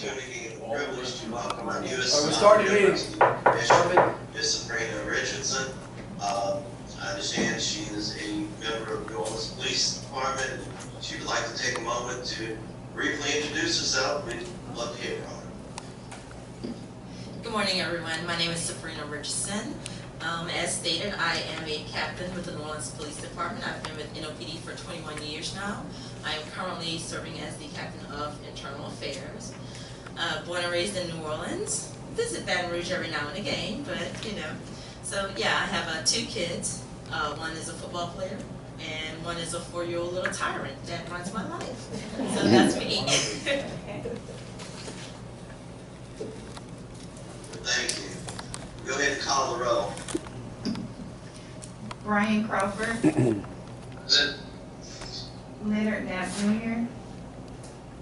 opportunity and privilege to welcome our newest We're starting the meeting. Commissioner, Ms. Sabrina Richardson. I understand she is a member of the New Orleans Police Department. She would like to take a moment to briefly introduce herself. We'd love to hear from her. Good morning, everyone. My name is Sabrina Richardson. As stated, I am a captain with the New Orleans Police Department. I've been with NOPD for 21 years now. I am currently serving as the captain of Internal Affairs. Born and raised in New Orleans. Visit Baton Rouge every now and again, but you know. So yeah, I have 2 kids. One is a football player, and one is a 4-year-old little tyrant that runs my life. So that's me. Thank you. Go ahead and call the roll. Brian Crawford. Present. Leonard Knapp Jr.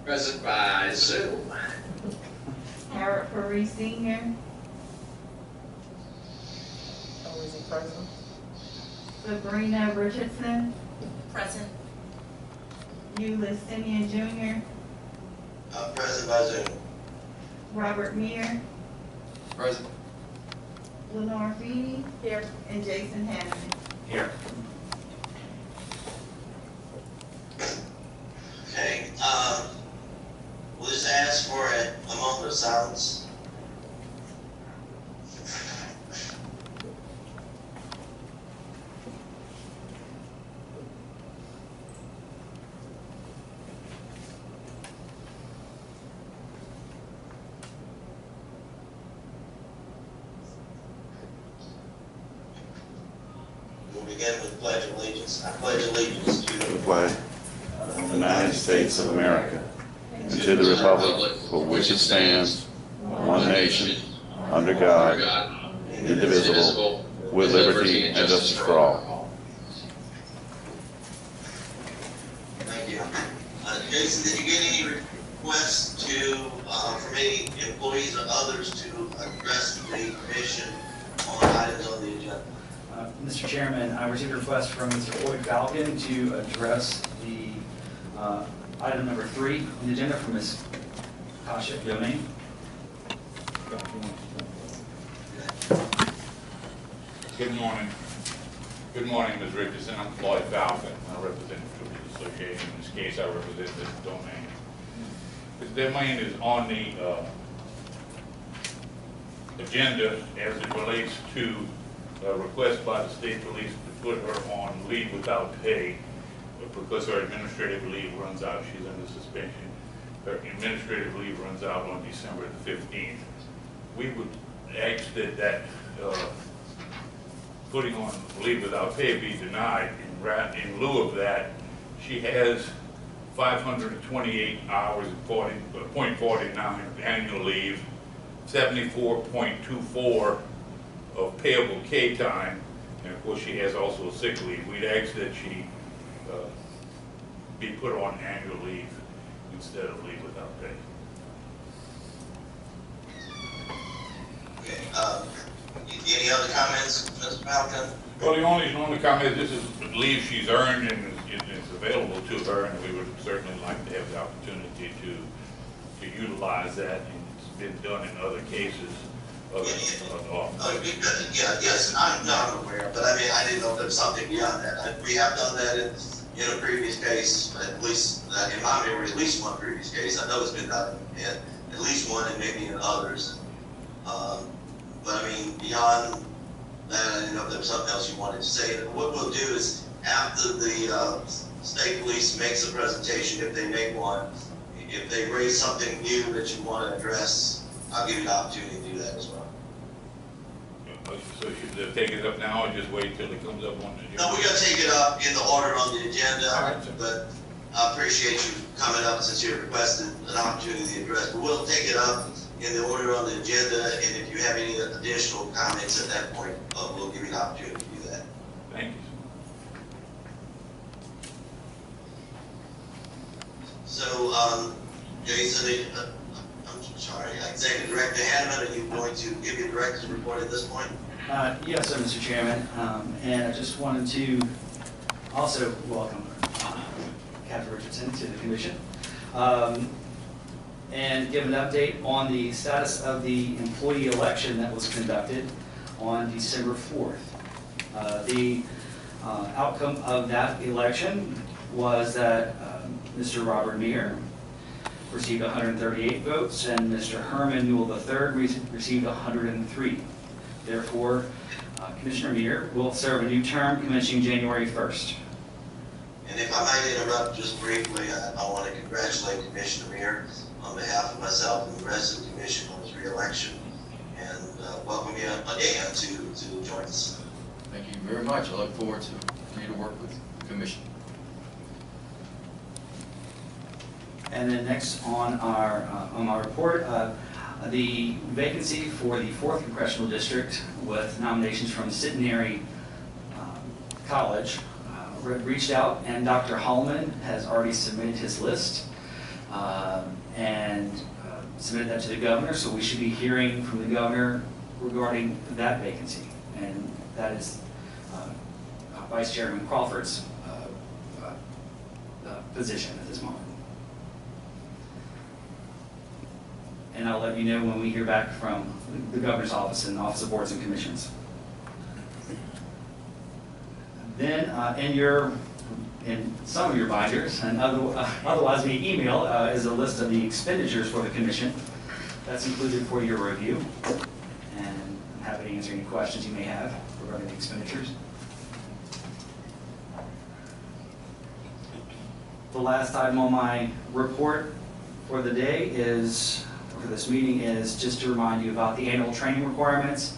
Present by Zoom. Harold Perry Sr. Is he present? Sabrina Richardson. Present. Euless Simeon Jr. Present by Zoom. Robert Meir. Present. Lenore Feeney. Here. And Jason Hanneman. Here. Okay, we'll just ask for a moment of silence. We'll begin with the Pledge of Allegiance. I pledge allegiance to the flag of the United States of America and to the republic for which it stands, one nation, under God, indivisible, with liberty and justice for all. Thank you. Jason, did you get any requests from any employees or others to address the commission on items on the agenda? Mr. Chairman, I received a request from Mr. Floyd Falcon to address the item number 3 on the agenda from Ms. Tasha Yomain. Good morning. Good morning, Ms. Richardson. I'm Floyd Falcon. I represent the association. In this case, I represent this domain. This domain is on the agenda as it relates to a request by the state police to put her on leave without pay because her administrative leave runs out. She's under suspension. Her administrative leave runs out on December the 15th. We would ask that putting on leave without pay be denied. In lieu of that, she has 528 hours and 0.49 annual leave, 74.24 of payable K time, and of course she has also sick leave. We'd ask that she be put on annual leave instead of leave without pay. Okay. Any other comments, Mr. Falcon? Well, the only comment, this is leave she's earned and is available to her, and we would certainly like to have the opportunity to utilize that, and it's been done in other cases. Yes, I'm aware, but I mean, I didn't know if there was something beyond that. We have done that in a previous case, at least in my memory, at least one previous case. I know it's been done in at least one and maybe in others. But I mean, beyond that, I didn't know if there was something else you wanted to say. What we'll do is, after the state police makes a presentation, if they make one, if they raise something new that you want to address, I'll give you the opportunity to do that as well. So should they take it up now or just wait till it comes up on the agenda? No, we're going to take it up in the order on the agenda, All right, sir. but I appreciate you coming up since you requested an opportunity to address. But we'll take it up in the order on the agenda, and if you have any additional comments at that point, we'll give you the opportunity to do that. Thank you. So, Jason, I'm sorry, Executive Director Hanneman, are you going to give your director's report at this point? Yes, sir, Mr. Chairman, and I just wanted to also welcome Captain Richardson to the commission. and give an update on the status of the employee election that was conducted on December 4th. The outcome of that election was that Mr. Robert Meir received 138 votes, and Mr. Herman Newell III received 103. Therefore, Commissioner Meir will serve a new term commencing January 1st. And if I might interrupt just briefly, I want to congratulate Commissioner Meir on behalf of myself and the rest of the commission on his re-election, and welcome you again to join us. Thank you very much. I look forward to continue to work with the commission. And then next on our report, the vacancy for the 4th Congressional District with nominations from Centenary College reached out, and Dr. Hallman has already submitted his list and submitted that to the governor, so we should be hearing from the governor regarding that vacancy, and that is Vice Chairman Crawford's position at this moment. And I'll let you know when we hear back from the governor's office and the Office of Boards and Commissions. Then in some of your binders, and otherwise via email, is a list of the expenditures for the commission. That's included for your review, and I'm happy to answer any questions you may have regarding the expenditures. The last item on my report for the day is, for this meeting, is just to remind you about the annual training requirements.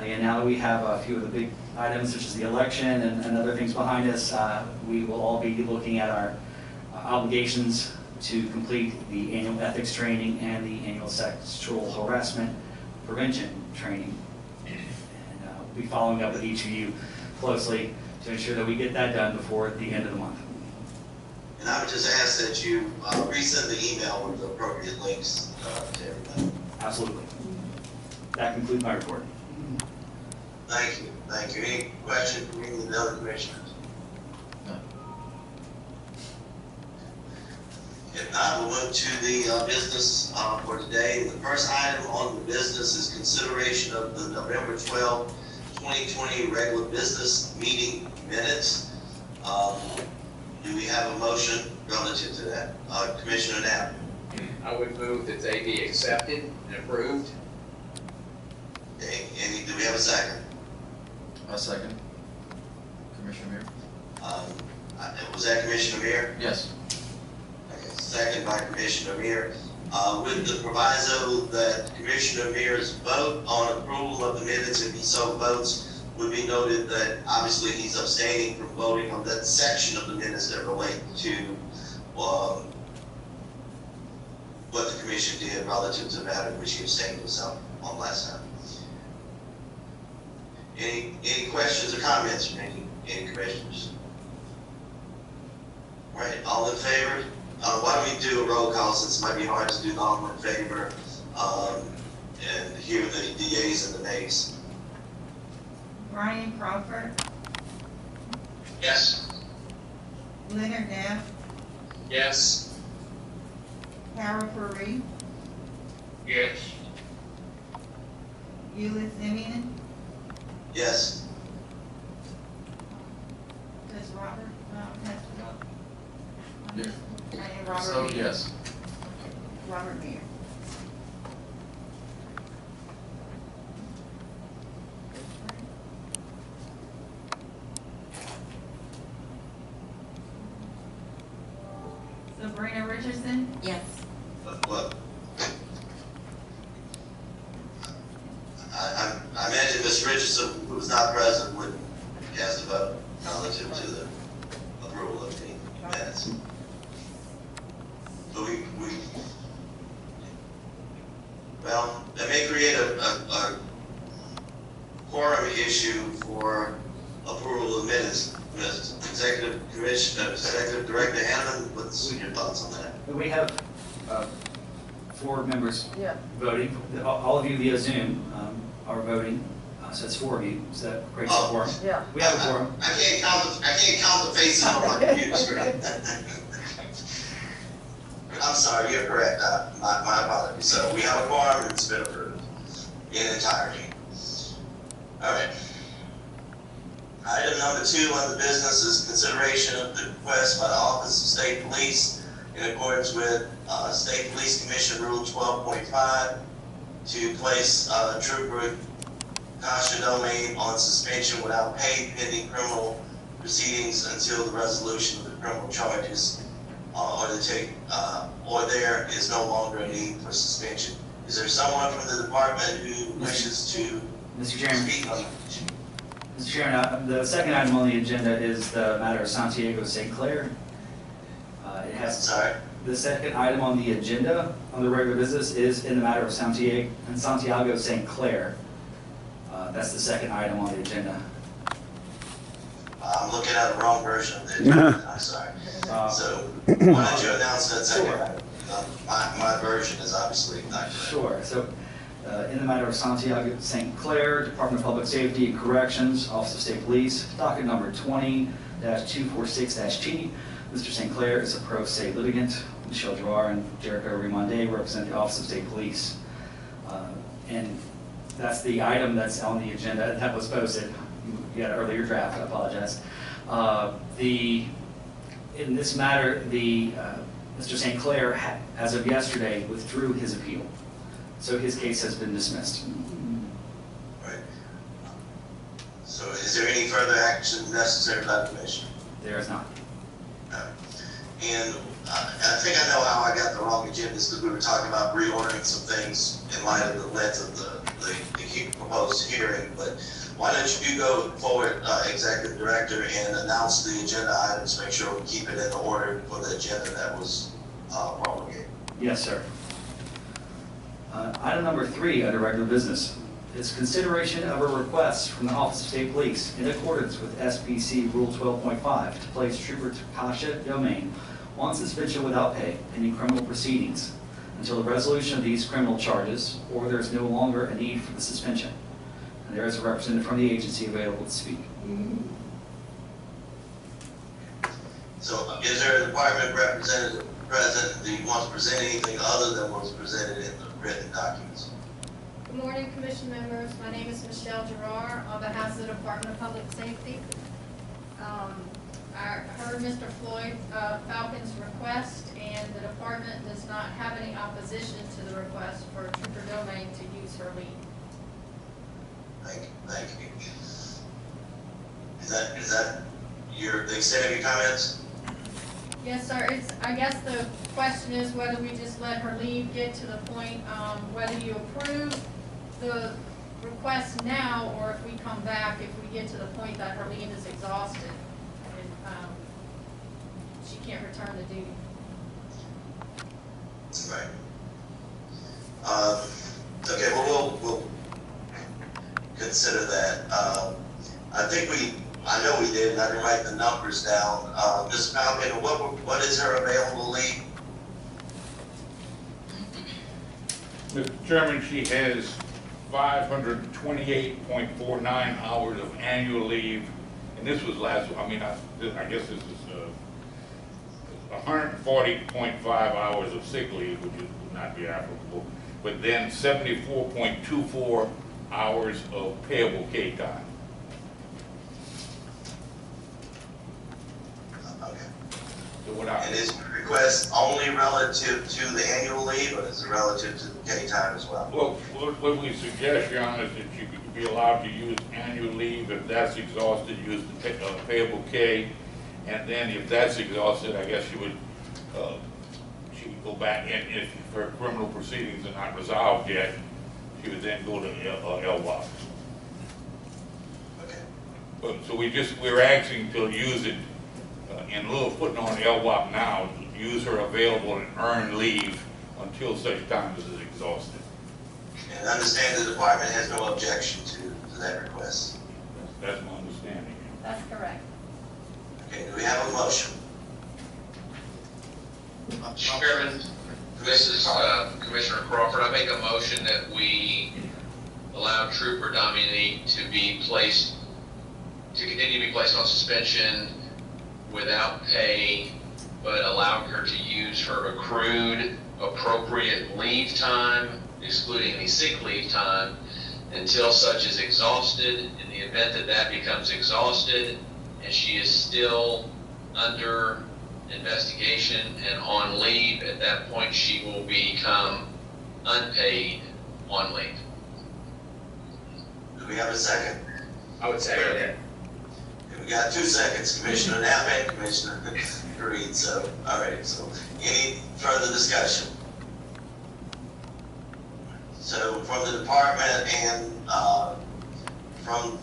And now that we have a few of the big items, such as the election and other things behind us, we will all be looking at our obligations to complete the annual ethics training and the annual sexual harassment prevention training. And we'll be following up with each of you closely to ensure that we get that done before the end of the month. And I would just ask that you resend the email with the appropriate links to everybody. Absolutely. That concludes my report. Thank you. Thank you. Any questions from any of the other commissioners? No. If not, we'll move to the business for today. The first item on the business is consideration of the November 12, 2020 regular business meeting minutes. Do we have a motion relative to that? Commissioner Knapp. I would move that they be accepted and approved. Okay, do we have a second? A second. Commissioner Meir? Was that Commissioner Meir? Yes. Okay, second by Commissioner Meir. With the proviso that Commissioner Meir's vote on approval of the minutes, if he so votes, would be noted that obviously he's abstaining from voting on that section of the minutes that relate to what the commission did relative to the matter which he abstained himself on last time. Any questions or comments from any commissioners? All right, all in favor? Why don't we do a roll call, since it might be hard to do all in favor and hear the yeas and the nays. Brian Crawford, Yes. Leonard Knapp, Yes. Carol Perry, Yes. Eula Simeon, Yes. does Robert have to vote? Yeah. And Robert So, Meir. yes. Robert Meir. Sabrina Richardson, Yes. What? I imagine Ms. Richardson, who was not present, would cast a vote relative to the approval of the minutes. But well, that may create a quorum issue for approval of minutes. Ms. Executive Director Hammond, what's your thoughts on that? We have 4 members Yeah. voting. All of you via Zoom are voting, so it's 4 of you. So that creates a quorum. Yeah. We have a quorum. I can't count the faces on my computer screen. I'm sorry, you're correct. My apologies. So we have a quorum and it's been approved in entirety. All right. Item number 2 on the business is consideration of the request by the Office of State Police in accordance with State Police Commission Rule 12.5 to place Trooper Kasha Domain on suspension without pay pending criminal proceedings until the resolution of the criminal charges or there is no longer a need for suspension. Is there someone from the department who wishes to Mr. Chairman. speak on? Mr. Chairman, the second item on the agenda is the matter of Santiago St. Clair. It has, Sorry. the second item on the agenda on the regular business is in the matter of Santiago St. Clair. That's the second item on the agenda. I'm looking at the wrong version of the agenda. I'm sorry. So why don't you announce that second Sure. item? My version is obviously not correct. Sure. So, in the matter of Santiago St. Clair, Department of Public Safety and Corrections, Office of State Police, docket number 20-246-G. Mr. St. Clair is a pro se litigant. Michelle Gerard and Jericho Rimonde represent the Office of State Police. And that's the item that's on the agenda that was posted. You had an earlier draft, I apologize. In this matter, Mr. St. Clair, as of yesterday, withdrew his appeal. So his case has been dismissed. Right. So is there any further action necessary by the commission? There is not. And I think I know how I got the wrong agendas because we were talking about reordering some things in light of the length of the proposed hearing. But why don't you go forward, Executive Director, and announce the agenda items, make sure we keep it in order for the agenda that was promulgated. Yes, sir. Item number 3 under regular business is consideration of a request from the Office of State Police in accordance with Lspc Rule 12.5 to place Trooper Kasha Domain on suspension without pay pending criminal proceedings until the resolution of these criminal charges or there is no longer a need for the suspension. And there is a representative from the agency available to speak. So is there a department representative present that wants to present anything other than what's presented in the written documents? Good morning, Commission members. My name is Michelle Gerard on behalf of the Department of Public Safety. I heard Mr. Floyd Falcon's request, and the department does not have any opposition to the request for Trooper Domain to use her leave. Thank you. Is that the extent of your comments? Yes, sir. I guess the question is whether we just let her leave get to the point, whether you approve the request now, or if we come back, if we get to the point that her leave is exhausted and she can't return to duty. Right. Okay, well, we'll consider that. I know we did, and I didn't write the numbers down. Ms. Falcon, what is her available leave? Mr. Chairman, she has 528.49 hours of annual leave, and this was I guess this is 140.5 hours of sick leave, which would not be applicable, but then 74.24 hours of payable K time. Okay. So And is the request only relative to the annual leave, or is it relative to the K time as well? Well, what we suggest, Your Honor, is that you could be allowed to use annual leave. If that's exhausted, use the payable K. And then if that's exhausted, I guess she would go back, and if her criminal proceedings are not resolved yet, she would then go to LWOP. Okay. So we're asking to use it, in lieu of putting on LWOP now, use her available and earned leave until such time as it's exhausted. And understand the department has no objection to that request. That's my understanding. That's correct. Okay, do we have a motion? Mr. Chairman, this is Commissioner Crawford. I make a motion that we allow Trooper Dominique to continue to be placed on suspension without pay but allowing her to use her accrued appropriate leave time, excluding any sick leave time, until such is exhausted. In the event that that becomes exhausted and she is still under investigation and on leave, at that point she will become unpaid on leave. Do we have a second? I would say that. We got 2 seconds, Commissioner Knapp and Commissioner Green, so, all right, so any further discussion? So from the department and, from,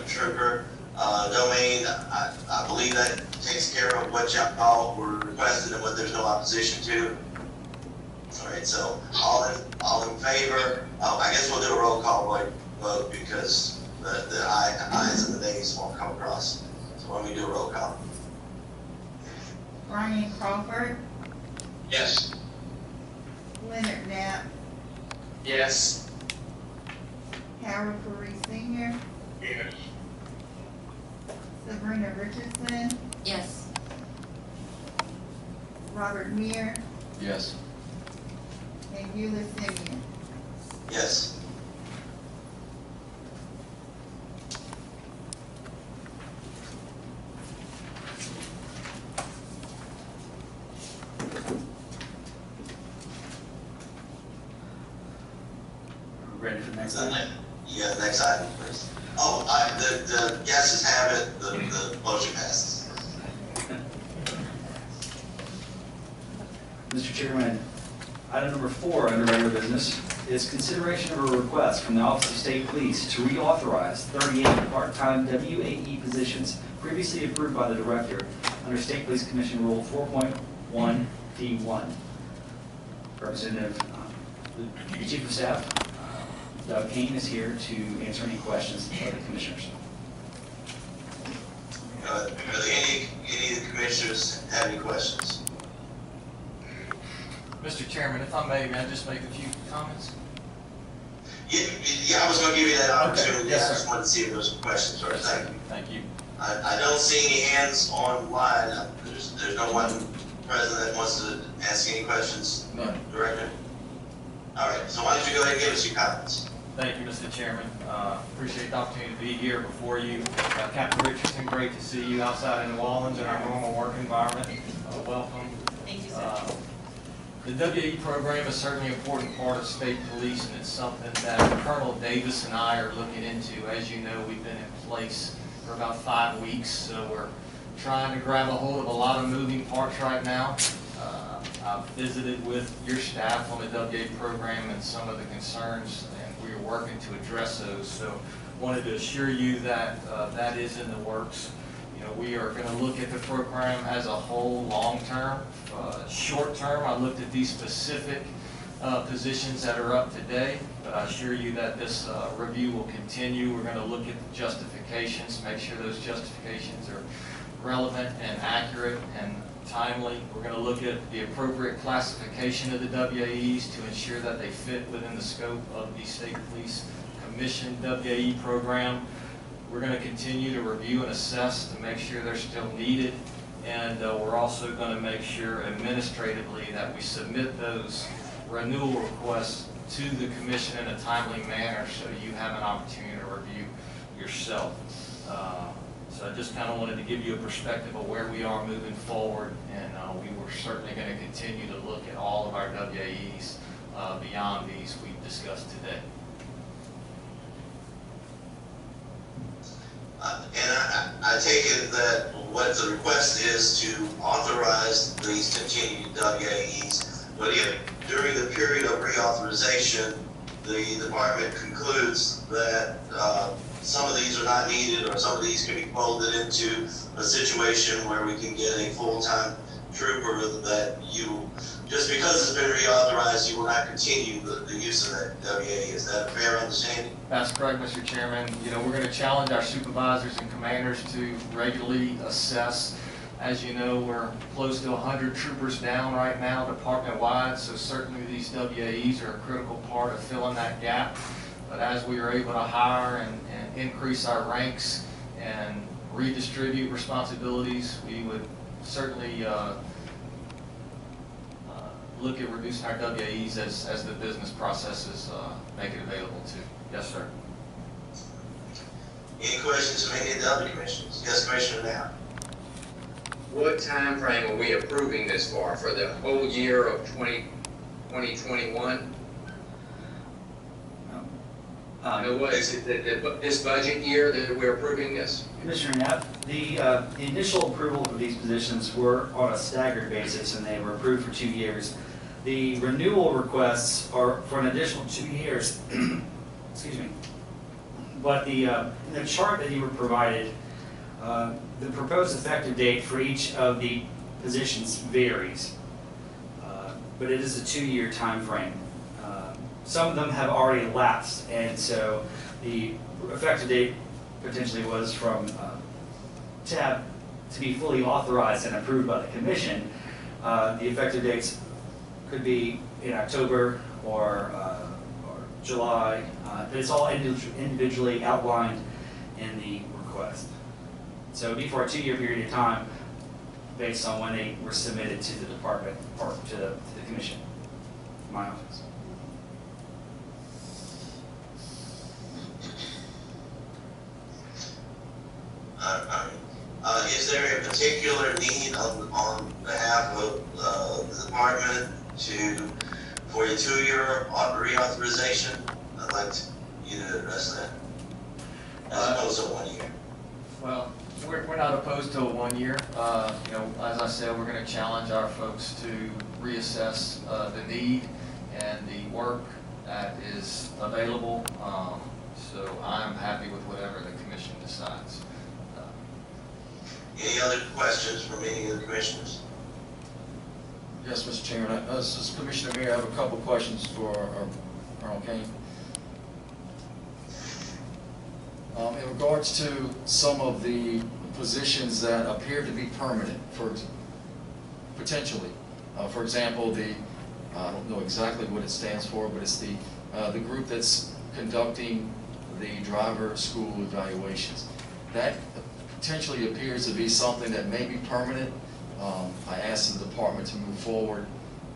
Trooper, Domain, I believe that takes care of what y'all were requesting and what there's no opposition to. All right, so all in favor, I guess we'll do a roll call vote because the ayes and the nays won't come across. So why don't we do a roll call? Brian Crawford, Yes. Leonard Knapp, Yes. Howard Curry Senior, Yes. Sabrina Richardson, Yes. Robert Meir, Yes. and Eula Simeon. Yes. Ready for the next item? Yeah, next item, please. Oh, the guesses have it, the motion passes. Mr. Chairman, item number 4 under regular business is consideration of a request from the Office of State Police to reauthorize 38 part-time WAE positions previously approved by the Director under State Police Commission Rule 4.1 D1. Representative, the Chief of Staff, Doug Kane, is here to answer any questions of the Commissioners. Are there any of the commissioners have any questions? Mr. Chairman, if I may I just make a few comments? Yeah, I was gonna give you that opportunity. Okay. Yes, I just sir. wanted to see if there was some questions first. Thank you. Thank you. I don't see any hands online. There's no one present that wants to ask any questions, None. Director? All right, so why don't you go ahead and give us your comments? Thank you, Mr. Chairman. Appreciate the opportunity to be here before you. Captain Richardson, great to see you outside in New Orleans in our normal work environment. Welcome. Thank you, sir. The WAE program is certainly an important part of state police, and it's something that Colonel Davis and I are looking into. As you know, we've been in place for about 5 weeks, so we're trying to grab a hold of a lot of moving parts right now. I've visited with your staff on the WAE program and some of the concerns, and we are working to address those. So wanted to assure you that that is in the works. You know, we are going to look at the program as a whole, long-term. Short-term, I looked at these specific positions that are up today, but I assure you that this review will continue. We're going to look at the justifications, make sure those justifications are relevant and accurate and timely. We're going to look at the appropriate classification of the WAEs to ensure that they fit within the scope of the State Police Commission WAE program. We're going to continue to review and assess to make sure they're still needed, and we're also going to make sure administratively that we submit those renewal requests to the Commission in a timely manner so you have an opportunity to review yourself. So I just kind of wanted to give you a perspective of where we are moving forward, and we were certainly going to continue to look at all of our WAEs beyond these we've discussed today. And I take it that what the request is to authorize these continued WAEs, but if during the period of reauthorization, the department concludes that some of these are not needed, or some of these can be folded into a situation where we can get a full-time trooper, that you, just because it's been reauthorized, you will not continue the use of that WA. Is that a fair understanding? That's correct, Mr. Chairman. You know, we're going to challenge our supervisors and commanders to regularly assess. As you know, we're close to 100 troopers down right now, department-wide, so certainly these WAEs are a critical part of filling that gap. But as we are able to hire and increase our ranks and redistribute responsibilities, we would certainly look at reducing our WAEs as the business processes make it available to. Yes, sir. Any questions from any of the other commissioners? Yes, Commissioner Knapp. What time frame are we approving this for the whole year of 2021? What is it, this budget year that we're approving this? Commissioner Knapp, the initial approval of these positions were on a staggered basis, and they were approved for 2 years. The renewal requests are for an additional 2 years. Excuse me. But in the chart that you were provided, the proposed effective date for each of the positions varies, but it is a 2-year time frame. Some of them have already elapsed, and so the effective date potentially was from to be fully authorized and approved by the commission. The effective dates could be in October or July, but it's all individually outlined in the request. So it'd be for a 2-year period of time based on when they were submitted to the department or to the commission, my office. Is there a particular need on behalf of the department for a 2-year reauthorization? I'd like you to address that, as opposed to 1 year. Well, we're not opposed to a 1 year. You know, as I said, we're going to challenge our folks to reassess the need and the work that is available. So I'm happy with whatever the commission decides. Any other questions from any of the commissioners? Yes, Mr. Chairman. This is Commissioner Mayor. I have a couple questions for Colonel Kane. In regards to some of the positions that appear to be permanent, potentially, for example, I don't know exactly what it stands for, but it's the group that's conducting the driver school evaluations. That potentially appears to be something that may be permanent. I asked the department to move forward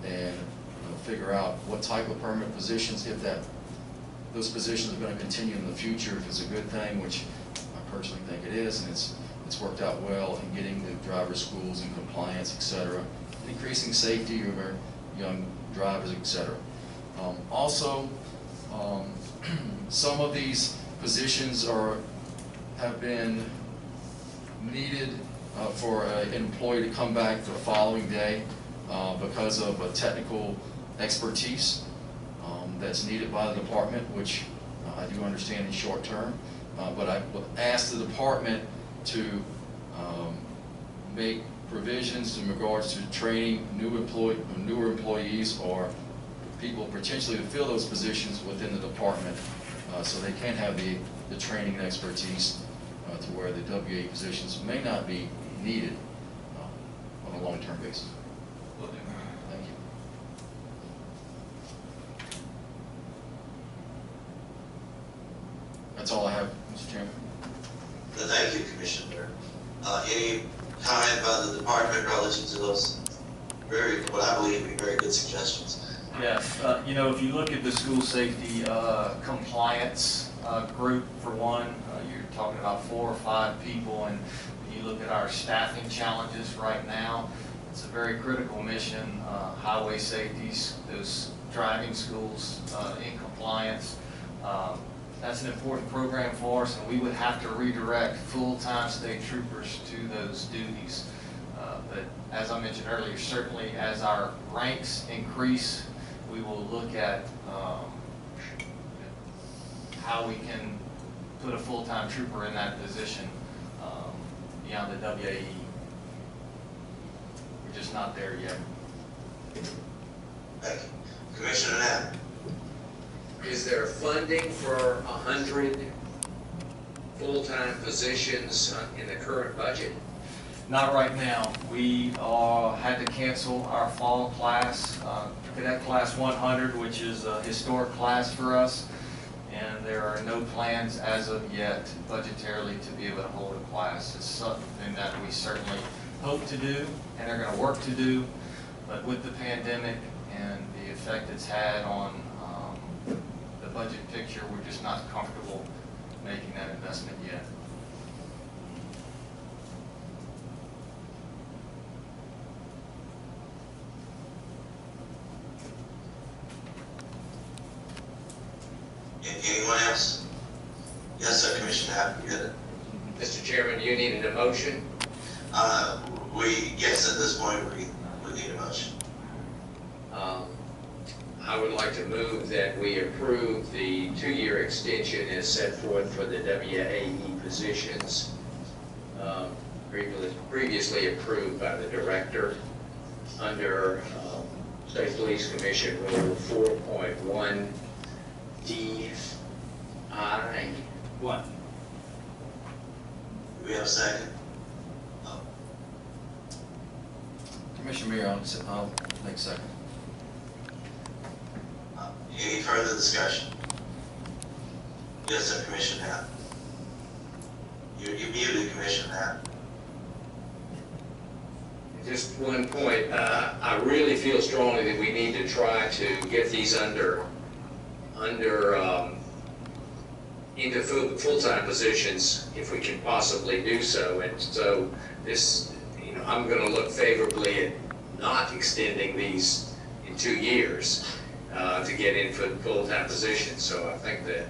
and figure out what type of permanent positions, if those positions are going to continue in the future, if it's a good thing, which I personally think it is, and it's worked out well in getting the driver schools in compliance, etc., increasing safety of our young drivers, etc. Also, some of these positions have been needed for an employee to come back the following day because of a technical expertise that's needed by the department, which I do understand in short term. But I asked the department to make provisions in regards to training newer employees or people potentially to fill those positions within the department, so they can have the training and expertise to where the WA positions may not be needed on a long-term basis. Thank you. That's all I have, Mr. Chairman. Thank you, Commissioner. Any comment by the department relative to those what I believe to be very good suggestions? Yes, you know, if you look at the school safety compliance group, for one, you're talking about 4 or 5 people, and when you look at our staffing challenges right now, it's a very critical mission. Highway safeties, those driving schools in compliance. That's an important program for us, and we would have to redirect full-time state troopers to those duties. But as I mentioned earlier, certainly as our ranks increase, we will look at how we can put a full-time trooper in that position beyond the WAE. We're just not there yet. Thank you. Commissioner Knapp. Is there funding for 100 full-time positions in the current budget? Not right now. We had to cancel our fall class, Cadet Class 100, which is a historic class for us, and there are no plans as of yet budgetarily to be able to hold a class. It's something that we certainly hope to do and are going to work to do, but with the pandemic and the effect it's had on the budget picture, we're just not comfortable making that investment yet. Anyone else? Yes, sir, Commissioner Happ, you get it. Mr. Chairman, you needed a motion? Yes, at this point, we need a motion. I would like to move that we approve the 2-year extension as set forth for the WAE positions, previously approved by the director under State Police Commission Rule 4.1 DI. 1. Do we have a second? Commissioner Mayor, I'll make second. Any further discussion? Yes, sir, Commissioner Happ. You muted, Commissioner Happ. Just one point, I really feel strongly that we need to try to get these into full-time positions if we can possibly do so. And so this, I'm going to look favorably at not extending these in 2 years to get in for full-time positions. So I think that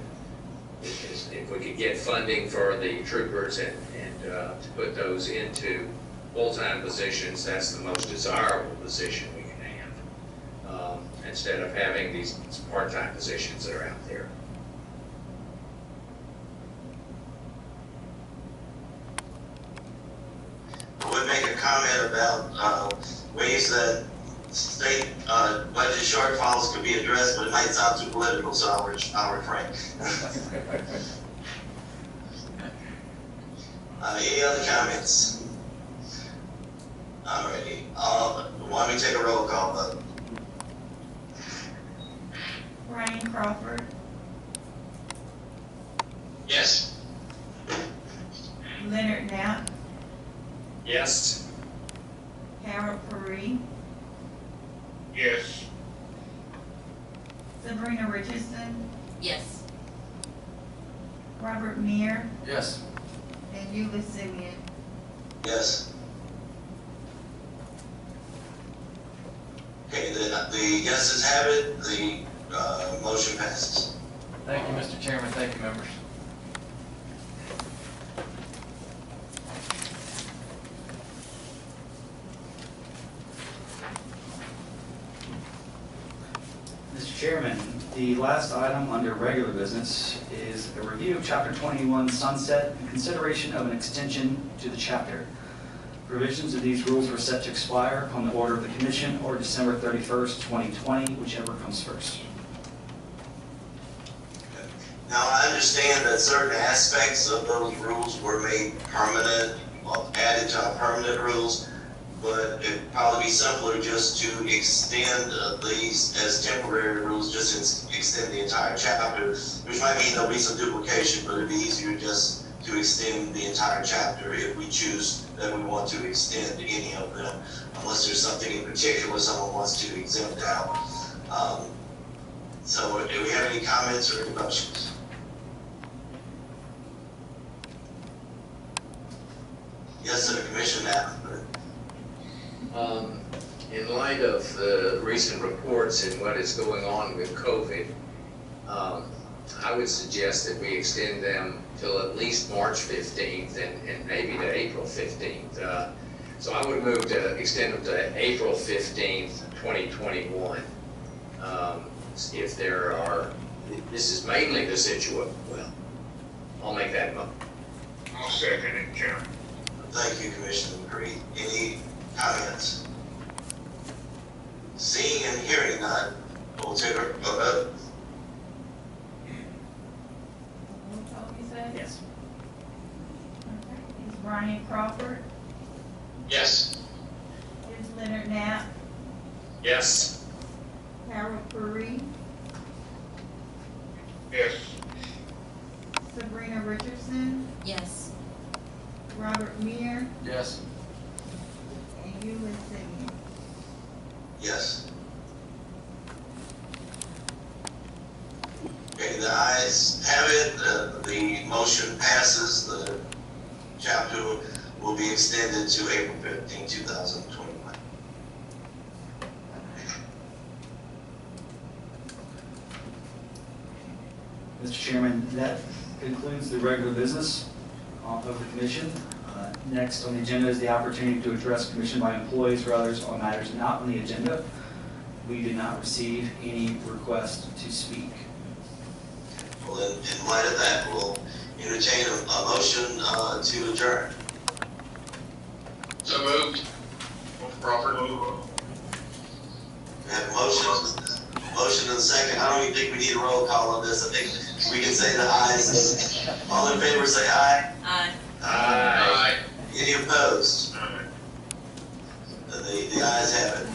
if we could get funding for the troopers and to put those into full-time positions, that's the most desirable position we can have, instead of having these part-time positions that are out there. I would make a comment about ways that state budget shortfalls could be addressed, but it might sound too political, so I'll refrain. Any other comments? Alrighty, why don't we take a roll call vote? Brian Crawford, Yes. Leonard Knapp, Yes. Harold Perry, Yes. Sabrina Richardson, Yes. Robert Meir, Yes. and Eula Simeon. Yes. Okay, the yeses have it, the motion passes. Thank you, Mr. Chairman. Thank you, members. Mr. Chairman, the last item under regular business is a review of Chapter 21 Sunset and consideration of an extension to the chapter. Provisions of these rules were set to expire upon the order of the Commission or December 31st, 2020, whichever comes first. Now, I understand that certain aspects of those rules were made permanent, added to our permanent rules, but it'd probably be simpler just to extend these as temporary rules, just extend the entire chapter, which might mean there'll be some duplication, but it'd be easier just to extend the entire chapter if we choose that we want to extend any of them, unless there's something in particular someone wants to exempt out. So do we have any comments or any motions? Yes, sir, Commissioner Knapp. In light of the recent reports and what is going on with COVID, I would suggest that we extend them till at least March 15th and maybe to April 15th. So I would move to extend them to April 15th, 2021. If there are, this is mainly the situation, well, I'll make that motion. I'll second it, Chairman. Thank you, Commissioner McCree. Any comments? Seeing and hearing none, we'll take a vote. Roll call, you said? Yes. Okay. Is Brian Crawford, Yes. is Leonard Knapp, Yes. Harold Perry, Yes. Sabrina Richardson, Yes. Robert Meir, Yes. and Eula Simeon. Yes. Okay, the ayes have it, the motion passes, the chapter will be extended to April 15, 2021. Mr. Chairman, that concludes the regular business of the commission. Next on the agenda is the opportunity to address commission by employees or others on matters not on the agenda. We did not receive any request to speak. Well, in light of that, we'll entertain a motion to adjourn. So moved. Crawford. We have a motion and a second. I don't even think we need a roll call on this. I think we can say the ayes. All in favor, say aye. Aye. Aye. Any opposed? The ayes have it.